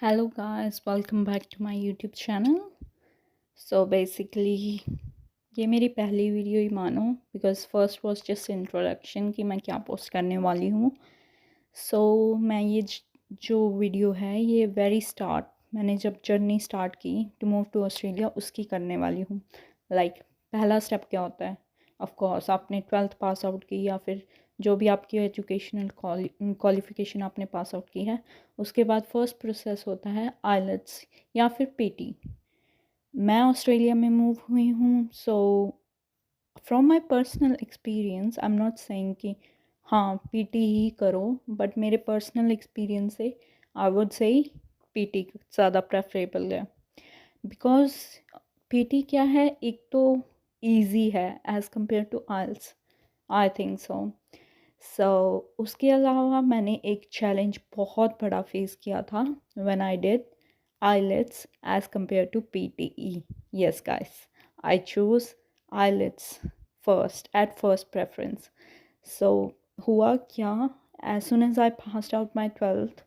Hello guys, welcome back to my YouTube channel. So basically ये मेरी पहली video ही मानो because first was just introduction कि मैं क्या पोस्ट करने वाली हूँ. सो मैं ये जो वीडियो है ये वेरी स्टार्ट मैंने जब जर्नी स्टार्ट की टू मूव टू ऑस्ट्रेलिया उसकी करने वाली हूँ. पहला स्टेप क्या होता है. ऑफ कोर्स आपने 12th पास आउट की या फिर जो भी आपकी एजुकेशनल क्वालिफ़िकेशन आपने पास आउट की है, उसके बाद फर्स्ट प्रोसेस होता है आइलेट्स या फिर पीटी. मैं ऑस्ट्रेलिया में मूव हुई हूँ. So from my personal experience I am not saying कि हाँ पीटी ही करो, बट मेरे पर्सनल एक्सपीरियंस से आई वुड से पीटी ज़्यादा प्रेफरेबल है. बिकॉज पीटी क्या है, एक तो ईजी है as compare to IELTS, I think so. So उसके अलावा मैंने एक चैलेंज बहुत बड़ा फेस किया था when I did IELTS as compared to PTE. Yes, guys, I choose IELTS at first preference. So हुआ क्या, as soon as I passed out my 12th,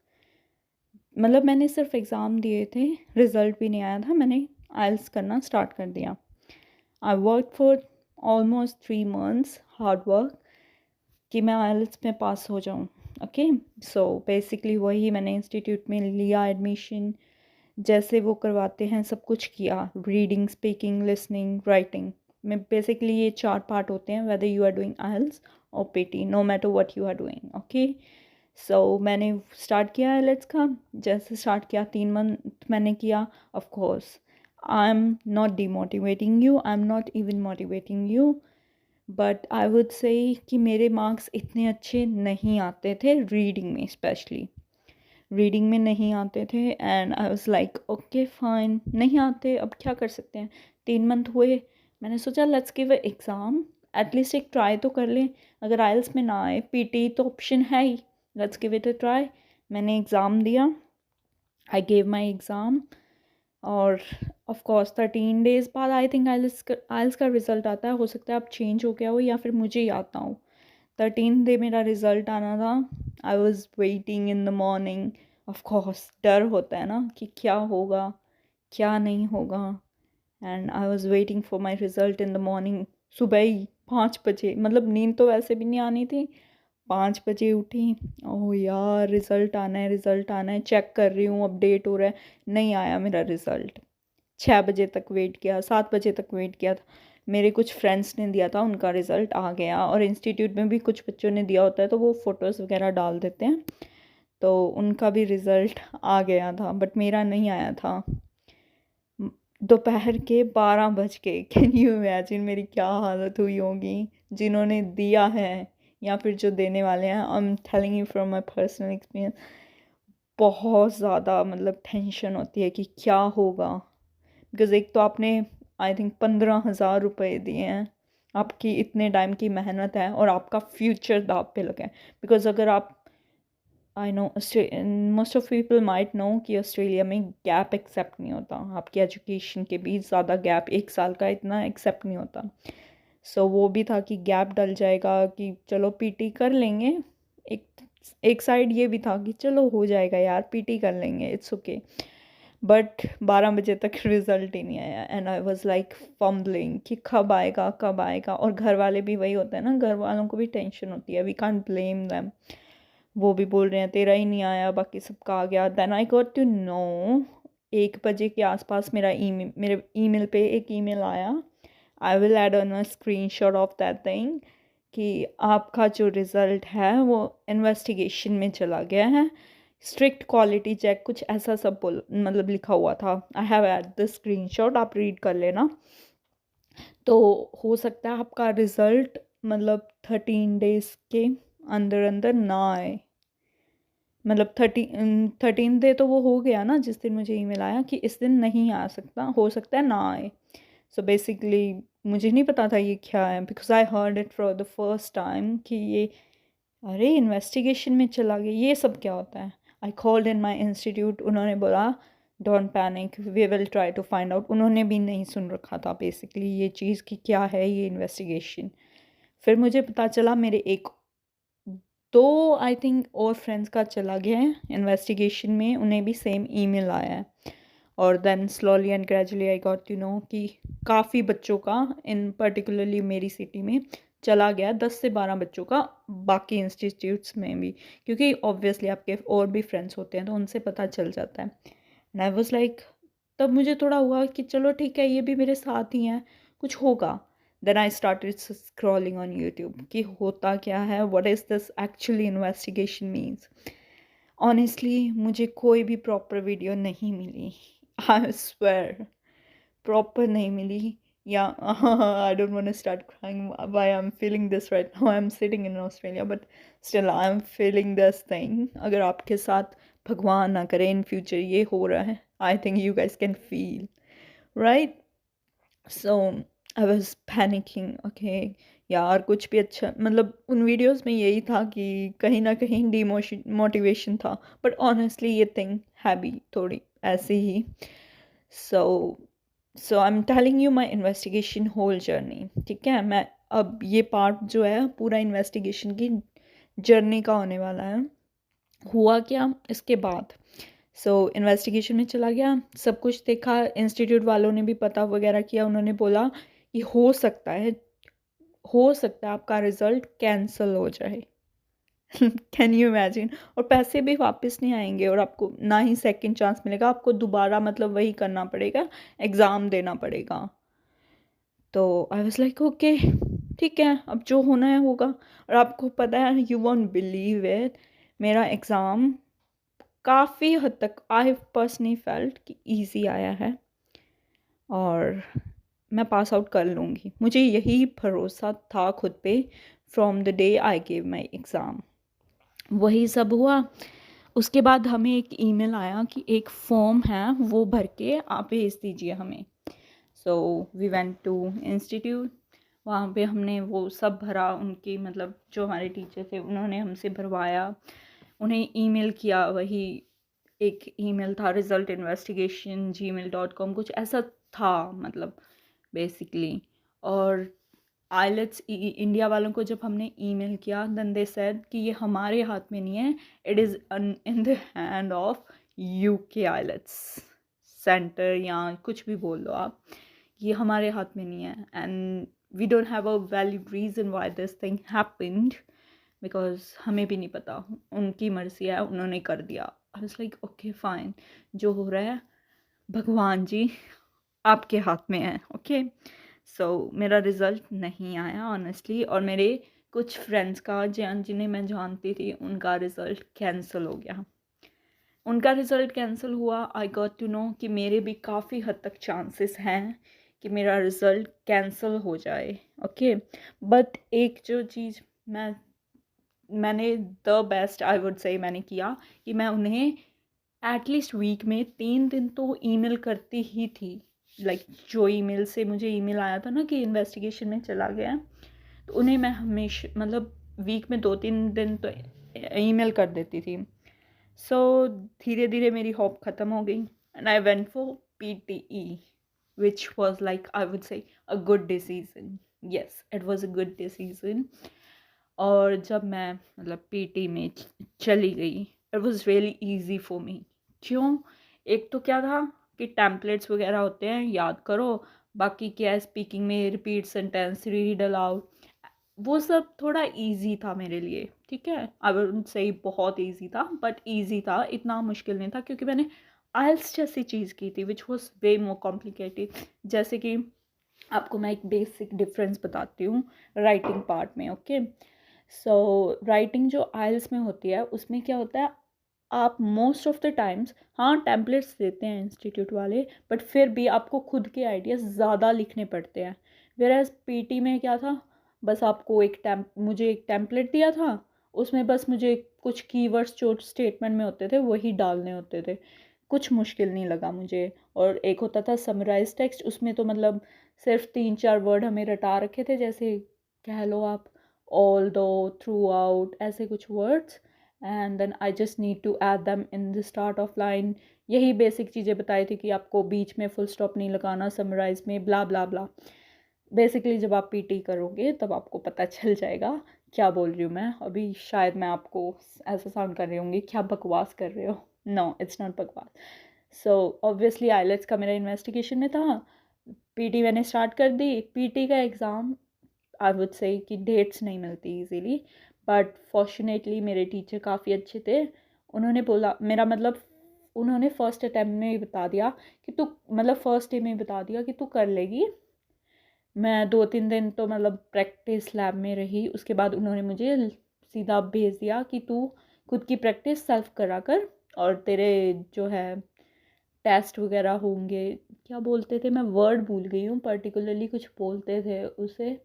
मतलब मैंने सिर्फ एग्ज़ाम दिए थे, रिज़ल्ट भी नहीं आया था, मैंने IELTS करना स्टार्ट कर दिया. I worked for almost 3 months hard work कि मैं IELTS में पास हो जाऊँ. ओके, सो बेसिकली वही मैंने इंस्टीट्यूट में लिया एडमिशन, जैसे वो करवाते हैं सब कुछ किया. रीडिंग, स्पीकिंग, लिसनिंग, राइटिंग में बेसिकली ये 4 पार्ट होते हैं whether you are doing IELTS और PT, no matter what you are doing. Okay, so मैंने स्टार्ट किया आइलेट्स का. जैसे स्टार्ट किया 3 मंथ मैंने किया. Of course I am not demotivating you, I am not even motivating you, but I would से कि मेरे मार्क्स इतने अच्छे नहीं आते थे रीडिंग में, स्पेशली रीडिंग में नहीं आते थे. And I was like okay fine, नहीं आते अब क्या कर सकते हैं. 3 मंथ हुए, मैंने सोचा let's give a exam, at least एक ट्राई तो कर लें. अगर आइल्स में ना आए, पीटी तो ऑप्शन है ही, let's give it a try. मैंने एग्ज़ाम दिया, आई गेव माई एग्ज़ाम, और ऑफ कोर्स 13 डेज़ बाद आई थिंक आइल्स का रिज़ल्ट आता है. हो सकता है अब चेंज हो गया हो या फिर मुझे याद ना हो. 13 डे मेरा रिज़ल्ट आना था. I was waiting in the morning. Of course डर होता है ना कि क्या होगा क्या नहीं होगा. And I was waiting for my result in the morning. सुबह ही 5 बजे, मतलब नींद तो वैसे भी नहीं आनी थी. 5 बजे उठी, ओह यार रिज़ल्ट आना है, रिज़ल्ट आना है, चेक कर रही हूँ अपडेट हो रहा है, नहीं आया मेरा रिज़ल्ट. 6 बजे तक वेट किया, 7 बजे तक वेट किया था. मेरे कुछ फ्रेंड्स ने दिया था, उनका रिज़ल्ट आ गया, और इंस्टीट्यूट में भी कुछ बच्चों ने दिया होता है तो वो फ़ोटोज़ वगैरह डाल देते हैं, तो उनका भी रिज़ल्ट आ गया था, बट मेरा नहीं आया था. दोपहर के 12 बज के, कैन यू इमेजिन मेरी क्या हालत हुई होगी. जिन्होंने दिया है या फिर जो देने वाले हैं, आई am telling you from my personal experience, बहुत ज़्यादा मतलब टेंशन होती है कि क्या होगा. बिकॉज़ एक तो आपने आई थिंक 15,000 रुपये दिए हैं, आपकी इतने टाइम की मेहनत है और आपका फ्यूचर दाव पे लगा है. बिकॉज़ अगर आप, I know most of people might know कि ऑस्ट्रेलिया में गैप एक्सेप्ट नहीं होता, आपकी एजुकेशन के बीच ज़्यादा गैप 1 साल का इतना एक्सेप्ट नहीं होता. सो वो भी था कि गैप डल जाएगा कि चलो पीटी कर लेंगे. एक एक साइड ये भी था कि चलो हो जाएगा यार, पीटी कर लेंगे, इट्स ओके. बट 12 बजे तक रिज़ल्ट ही नहीं आया. And I was like fumbling कि कब आएगा कब आएगा. और घर वाले भी वही होते हैं ना, घर वालों को भी टेंशन होती है, वी कांट ब्लेम दैम. वो भी बोल रहे हैं तेरा ही नहीं आया, बाकी सबका आ गया. Then I got to know 1 बजे के आसपास मेरे ईमेल पे एक ईमेल आया. I will add on a screenshot of that thing कि आपका जो रिज़ल्ट है वो इन्वेस्टिगेशन में चला गया है, स्ट्रिक्ट क्वालिटी चेक, कुछ ऐसा सब मतलब लिखा हुआ था. I have add the screenshot, आप रीड कर लेना. तो हो सकता है आपका रिज़ल्ट मतलब 13 डेज़ के अंदर अंदर ना आए. मतलब 13 डे तो वो हो गया ना जिस दिन मुझे ईमेल आया कि इस दिन नहीं आ सकता, हो सकता है ना आए. सो बेसिकली मुझे नहीं पता था ये क्या है, because I heard it for the first time कि ये, अरे इन्वेस्टिगेशन में चला गया, ये सब क्या होता है. I called in my institute, उन्होंने बोला don't panic, we will try to find out. उन्होंने भी नहीं सुन रखा था बेसिकली ये चीज़ कि क्या है ये इन्वेस्टिगेशन. फिर मुझे पता चला मेरे एक तो आई थिंक और फ्रेंड्स का चला गया है इन्वेस्टिगेशन में, उन्हें भी सेम ईमेल आया है। और then slowly and gradually I got to know कि काफ़ी बच्चों का, इन पर्टिकुलरली मेरी सिटी में चला गया 10 से 12 बच्चों का, बाकी इंस्टीट्यूट्स में भी, क्योंकि ऑब्वियसली आपके और भी फ्रेंड्स होते हैं तो उनसे पता चल जाता है। एंड आई वाज लाइक, तब मुझे थोड़ा हुआ कि चलो ठीक है, ये भी मेरे साथ ही हैं, कुछ होगा। Then I started scrolling on YouTube कि होता क्या है, what is this actually investigation means. Honestly मुझे कोई भी प्रॉपर वीडियो नहीं मिली, आई स्वेयर, प्रॉपर नहीं मिली। या I don't want to start crying why I am feeling this right now, I am sitting in Australia but still I am feeling this thing. अगर आपके साथ भगवान ना करे इन फ्यूचर ये हो रहा है, I think you guys can feel right. So I was panicking, okay यार कुछ भी अच्छा, मतलब उन वीडियोस में यही था कि कहीं ना कहीं मोटिवेशन था, बट ऑनेस्टली ये थिंग है भी थोड़ी ऐसी ही। So so I am telling you my investigation whole journey, ठीक है। मैं अब ये पार्ट जो है पूरा इन्वेस्टिगेशन की जर्नी का होने वाला है। हुआ क्या इसके बाद, इन्वेस्टिगेशन में चला गया, सब कुछ देखा, इंस्टीट्यूट वालों ने भी पता वगैरह किया, उन्होंने बोला कि हो सकता है आपका रिज़ल्ट कैंसिल हो जाए। Can you imagine. और पैसे भी वापस नहीं आएंगे और आपको ना ही सेकंड चांस मिलेगा, आपको दोबारा मतलब वही करना पड़ेगा, एग्ज़ाम देना पड़ेगा। तो आई वाज लाइक ओके, ठीक है, अब जो होना है होगा। और आपको पता है, यू वोंट बिलीव इट, मेरा एग्ज़ाम काफ़ी हद तक आई पर्सनली फेल्ट कि ईज़ी आया है और मैं पास आउट कर लूँगी। मुझे यही भरोसा था खुद पे from the day I gave my exam. वही सब हुआ। उसके बाद हमें एक ईमेल आया कि एक फॉर्म है वो भर के आप भेज दीजिए हमें। So we went to institute, वहाँ पे हमने वो सब भरा, उनकी मतलब जो हमारे टीचर थे उन्होंने हमसे भरवाया, उन्हें ईमेल किया। वही एक ईमेल था resultinvestigation@gmail.com, कुछ ऐसा था मतलब बेसिकली। और आइलेट्स इंडिया वालों को जब हमने ईमेल किया, देन दे सेड कि ये हमारे हाथ में नहीं है, it is in the hand of UK IELTS centre, या कुछ भी बोल लो आप, ये हमारे हाथ में नहीं है। And we don't have a valid reason why this thing happened, because हमें भी नहीं पता, उनकी मर्ज़ी है, उन्होंने कर दिया। I was like okay fine, जो हो रहा है भगवान जी आपके हाथ में है, ओके। मेरा रिज़ल्ट नहीं आया ऑनेस्टली, और मेरे कुछ फ्रेंड्स का जिन्हें मैं जानती थी उनका रिज़ल्ट कैंसिल हो गया। उनका रिज़ल्ट कैंसिल हुआ, आई गॉट टू नो कि मेरे भी काफ़ी हद तक चांसेस हैं कि मेरा रिज़ल्ट कैंसिल हो जाए, ओके। बट एक जो चीज़ मैंने द बेस्ट आई वुड से मैंने किया कि मैं उन्हें एटलीस्ट वीक में 3 दिन तो ईमेल करती ही थी। लाइक जो ईमेल से मुझे ईमेल आया था ना कि इन्वेस्टिगेशन में चला गया, तो उन्हें मैं हमेशा मतलब वीक में 2-3 दिन तो ईमेल कर देती थी। सो धीरे धीरे मेरी होप ख़त्म हो गई and I went for PTE, which was like I would से a good decision. Yes, it was a good decision. और जब मैं मतलब PT में चली गई, it was really easy for me. क्यों? एक तो क्या था कि टेम्पलेट्स वगैरह होते हैं, याद करो, बाकी क्या है स्पीकिंग में रिपीट सेंटेंस, रीड अलाउड, वो सब थोड़ा इजी था मेरे लिए, ठीक है। आई वुडंट से बहुत इजी था, बट इजी था, इतना मुश्किल नहीं था, क्योंकि मैंने आइल्स जैसी चीज़ की थी which was way more complicated. जैसे कि आपको मैं एक बेसिक डिफरेंस बताती हूँ राइटिंग पार्ट में, ओके। राइटिंग जो आइल्स में होती है उसमें क्या होता है, आप मोस्ट ऑफ द टाइम्स, हाँ टेम्पलेट्स देते हैं इंस्टीट्यूट वाले, बट फिर भी आपको खुद के आइडियाज़ ज़्यादा लिखने पड़ते हैं। वेयर PT में क्या था, बस आपको मुझे एक टेम्पलेट दिया था, उसमें बस मुझे कुछ कीवर्ड्स जो स्टेटमेंट में होते थे वही डालने होते थे, कुछ मुश्किल नहीं लगा मुझे। और एक होता था समराइज टेक्स्ट, उसमें तो मतलब सिर्फ 3-4 वर्ड हमें रटा रखे थे, जैसे कह लो आप ऑल दो, थ्रू आउट, ऐसे कुछ words, and then I just need to add them in the start of line. यही बेसिक चीज़ें बताई थी कि आपको बीच में फुल स्टॉप नहीं लगाना समराइज में, ब्ला ब्ला ब्ला। बेसिकली जब आप PT करोगे तब आपको पता चल जाएगा क्या बोल रही हूँ मैं अभी, शायद मैं आपको ऐसा साउंड कर रही होंगी, क्या बकवास कर रहे हो। नो, इट्स नॉट बकवास। सो ऑब्वियसली आइलेट्स का मेरा इन्वेस्टिगेशन में था, पीटी मैंने स्टार्ट कर दी। पीटी का एग्ज़ाम आई वुड से कि डेट्स नहीं मिलती इजीली, बट फॉर्चुनेटली मेरे टीचर काफ़ी अच्छे थे। उन्होंने बोला, मेरा मतलब उन्होंने फ़र्स्ट अटैम्प्ट में ही बता दिया कि तू, मतलब फ़र्स्ट डे में ही बता दिया कि तू कर लेगी। मैं 2-3 दिन तो मतलब प्रैक्टिस लैब में रही, उसके बाद उन्होंने मुझे सीधा भेज दिया कि तू खुद की प्रैक्टिस सेल्फ करा कर, और तेरे जो है टेस्ट वगैरह होंगे, क्या बोलते थे, मैं वर्ड भूल गई हूँ पर्टिकुलरली, कुछ बोलते थे उसे,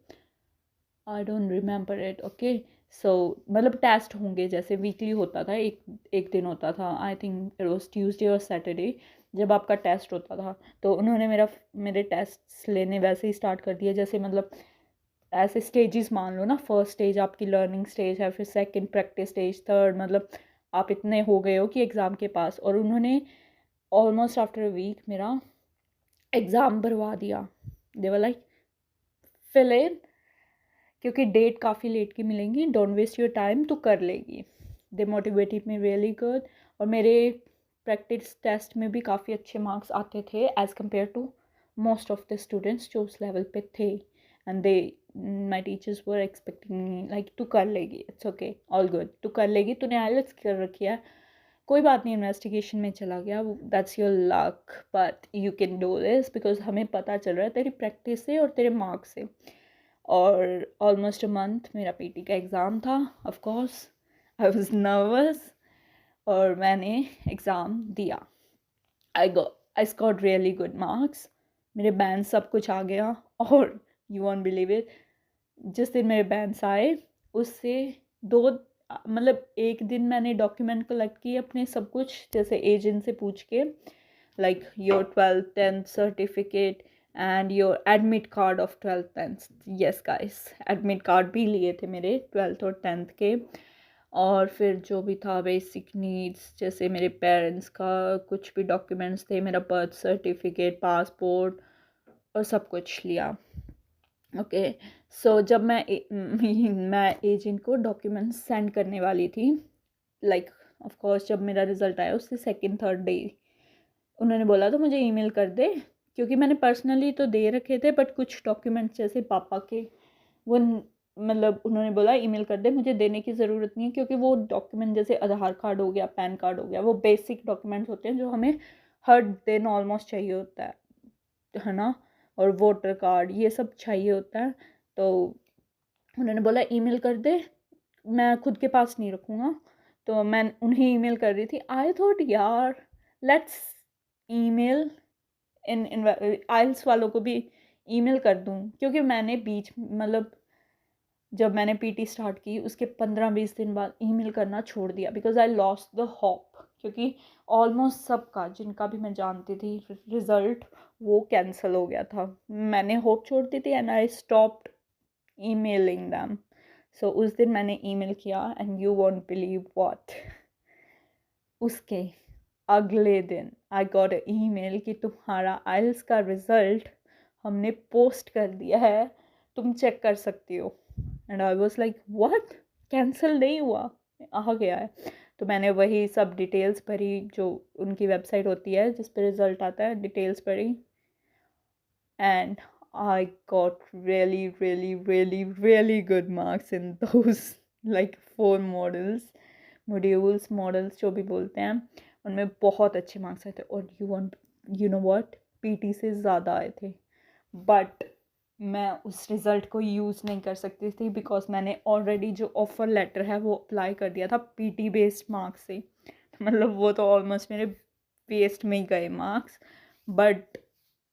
I don't remember it. Okay, so मतलब टेस्ट होंगे, जैसे वीकली होता था, एक एक दिन होता था, I think it was Tuesday और सैटरडे जब आपका टेस्ट होता था। तो उन्होंने मेरे टेस्ट लेने वैसे ही स्टार्ट कर दिए, जैसे मतलब ऐसे स्टेजेस मान लो ना, फर्स्ट स्टेज आपकी लर्निंग स्टेज है, फिर सेकंड प्रैक्टिस स्टेज, थर्ड, मतलब आप इतने हो गए हो कि एग्ज़ाम के पास। और उन्होंने ऑलमोस्ट आफ्टर अ वीक मेरा एग्ज़ाम भरवा दिया। दे वर लाइक फिल इन, क्योंकि डेट काफ़ी लेट की मिलेंगी, डोंट वेस्ट योर टाइम, तो कर लेगी। दे मोटिवेटेड मी रियली गुड। और मेरे प्रैक्टिस टेस्ट में भी काफ़ी अच्छे मार्क्स आते थे as compare to most of the students जो उस लेवल पे थे। And they my teachers were expecting like तू कर लेगी, इट्स ओके, ऑल गुड, तू कर लेगी, तूने आइलेट्स कर रखी है, कोई बात नहीं, इन्वेस्टिगेशन में चला गया, that's your luck, but you can do this, because हमें पता चल रहा है तेरी प्रैक्टिस से और तेरे मार्क्स से। और ऑलमोस्ट अ मंथ मेरा पीटी का एग्ज़ाम था। Of course I was nervous, और मैंने एग्ज़ाम दिया। I scored really good marks, मेरे बैंड सब कुछ आ गया। और यू वॉन्ट बिलीव इट, जिस दिन मेरे बैंड्स आए उससे दो, मतलब एक दिन मैंने डॉक्यूमेंट कलेक्ट किए अपने सब कुछ, जैसे एजेंट से पूछ के, like your 12th 10th certificate and your admit card of 12th 10th। yes guys, admit card भी लिए थे मेरे 12th और 10th के। और फिर जो भी था बेसिक नीड्स, जैसे मेरे पेरेंट्स का कुछ भी डॉक्यूमेंट्स थे, मेरा बर्थ सर्टिफिकेट, पासपोर्ट, और सब कुछ लिया। ओके, सो जब मैं एजेंट को डॉक्यूमेंट्स सेंड करने वाली थी, लाइक ऑफ कोर्स जब मेरा रिज़ल्ट आया उससे सेकंड थर्ड डे उन्होंने बोला तो मुझे ईमेल कर दे, क्योंकि मैंने पर्सनली तो दे रखे थे, बट कुछ डॉक्यूमेंट्स जैसे पापा के वो मतलब उन्होंने बोला ईमेल कर दे, मुझे देने की ज़रूरत नहीं है, क्योंकि वो डॉक्यूमेंट जैसे आधार कार्ड हो गया, पैन कार्ड हो गया, वो बेसिक डॉक्यूमेंट्स होते हैं जो हमें हर दिन ऑलमोस्ट चाहिए होता है ना। और वोटर कार्ड, ये सब चाहिए होता है। तो उन्होंने बोला ईमेल कर दे, मैं खुद के पास नहीं रखूँगा। तो मैं उन्हें ईमेल कर रही थी, आई थॉट यार लेट्स ईमेल इन आइल्स वालों को भी ईमेल कर दूँ, क्योंकि मैंने बीच मतलब जब मैंने पीटी स्टार्ट की उसके 15-20 दिन बाद ईमेल करना छोड़ दिया, because I lost the hope, क्योंकि ऑलमोस्ट सबका जिनका भी मैं जानती थी रिज़ल्ट वो कैंसिल हो गया था, मैंने होप छोड़ दी थी, and I stopped emailing them। so उस दिन मैंने ईमेल किया, and you won't believe what, उसके अगले दिन आई गॉट अ ईमेल कि तुम्हारा आइल्स का रिज़ल्ट हमने पोस्ट कर दिया है, तुम चेक कर सकती हो। And I was like what, cancel नहीं हुआ, आ गया है। तो मैंने वही सब डिटेल्स भरी, जो उनकी वेबसाइट होती है जिस पे रिज़ल्ट आता है, डिटेल्स भरी, and I got really, really, really, really good marks in those like 4 models जो भी बोलते हैं, उनमें बहुत अच्छे मार्क्स आए थे। और यू नो व्हाट, पीटी से ज़्यादा आए थे, बट मैं उस रिज़ल्ट को यूज़ नहीं कर सकती थी, बिकॉज मैंने ऑलरेडी जो ऑफ़र लेटर है वो अप्लाई कर दिया था पीटी बेस्ड मार्क्स से। मतलब वो तो ऑलमोस्ट मेरे वेस्ट में ही गए मार्क्स। बट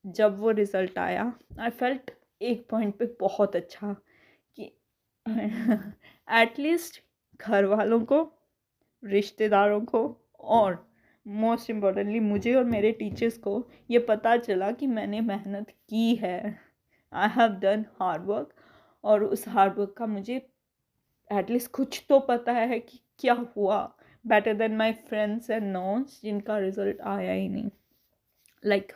जब वो रिज़ल्ट आया आई फेल्ट एक पॉइंट पे बहुत अच्छा कि एटलीस्ट घर वालों को, रिश्तेदारों को, और मोस्ट इम्पॉर्टेंटली मुझे और मेरे टीचर्स को ये पता चला कि मैंने मेहनत की है, I have done hard work. और उस हार्ड वर्क का मुझे एटलीस्ट कुछ तो पता है कि क्या हुआ, better than my friends and knowns जिनका रिज़ल्ट आया ही नहीं। लाइक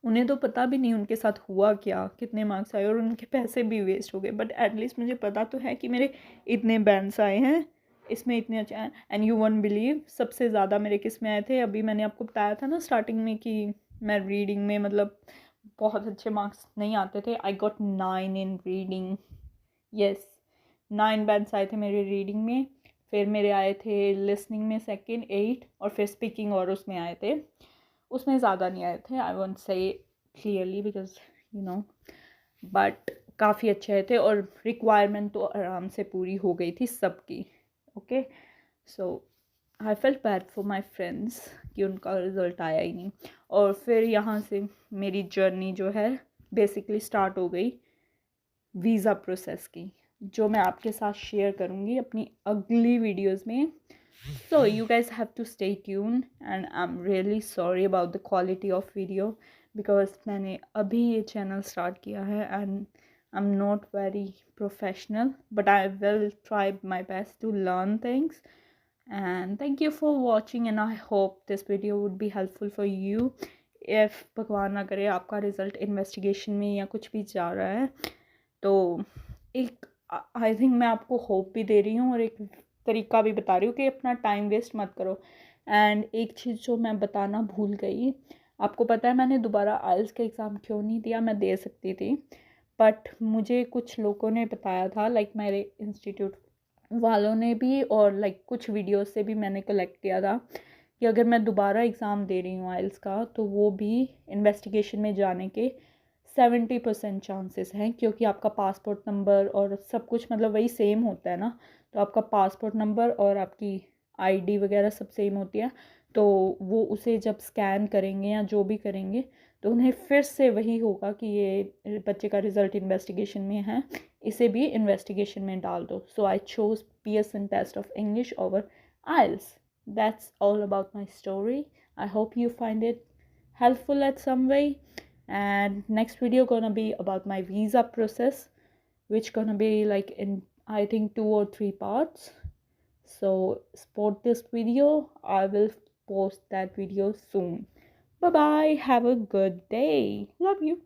उन्हें तो पता भी नहीं उनके साथ हुआ क्या, कितने मार्क्स आए, और उनके पैसे भी वेस्ट हो गए। बट एटलीस्ट मुझे पता तो है कि मेरे इतने बैंड्स आए हैं, इसमें इतने अच्छे हैं। एंड यू वोंट बिलीव सबसे ज़्यादा मेरे किस में आए थे, अभी मैंने आपको बताया था ना स्टार्टिंग में कि मैं रीडिंग में मतलब बहुत अच्छे मार्क्स नहीं आते थे। I got 9 in reading, yes 9 bands आए थे मेरे रीडिंग में। फिर मेरे आए थे लिसनिंग में सेकंड 8, और फिर स्पीकिंग और उसमें आए थे, उसमें ज़्यादा नहीं आए थे, I won't say clearly because you know, but काफ़ी अच्छे आए थे और रिक्वायरमेंट तो आराम से पूरी हो गई थी सबकी। Okay, so I felt bad for my friends कि उनका रिज़ल्ट आया ही नहीं। और फिर यहाँ से मेरी जर्नी जो है बेसिकली स्टार्ट हो गई वीज़ा प्रोसेस की, जो मैं आपके साथ शेयर करूँगी अपनी अगली वीडियोज़ में। So you guys have to stay tuned, and I'm really sorry about the quality of video because मैंने अभी ये channel start किया है and I'm not very professional, but I will try my best to learn things. And thank you for watching, and I hope this video would be helpful for you. If भगवान ना करे आपका result investigation में या कुछ भी जा रहा है, तो एक आई थिंक मैं आपको होप भी दे रही हूँ और एक तरीका भी बता रही हूँ कि अपना टाइम वेस्ट मत करो। एंड एक चीज़ जो मैं बताना भूल गई, आपको पता है मैंने दोबारा आइल्स का एग्ज़ाम क्यों नहीं दिया, मैं दे सकती थी, बट मुझे कुछ लोगों ने बताया था, लाइक मेरे इंस्टीट्यूट वालों ने भी, और लाइक कुछ वीडियोस से भी मैंने कलेक्ट किया था कि अगर मैं दोबारा एग्ज़ाम दे रही हूँ आइल्स का, तो वो भी इन्वेस्टिगेशन में जाने के 70% चांसेस हैं, क्योंकि आपका पासपोर्ट नंबर और सब कुछ मतलब वही सेम होता है ना। तो आपका पासपोर्ट नंबर और आपकी आईडी वगैरह सब सेम होती है, तो वो उसे जब स्कैन करेंगे या जो भी करेंगे, तो उन्हें फिर से वही होगा कि ये बच्चे का रिज़ल्ट इन्वेस्टिगेशन में है, इसे भी इन्वेस्टिगेशन में डाल दो। So I chose Pearson test of English over IELTS. That's all about my story. I hope you find it helpful at some way. And next video gonna be about my visa process, which gonna be like in I think 2 or 3 parts. So support this video. I will post that video soon. Bye bye, have a good day, love you.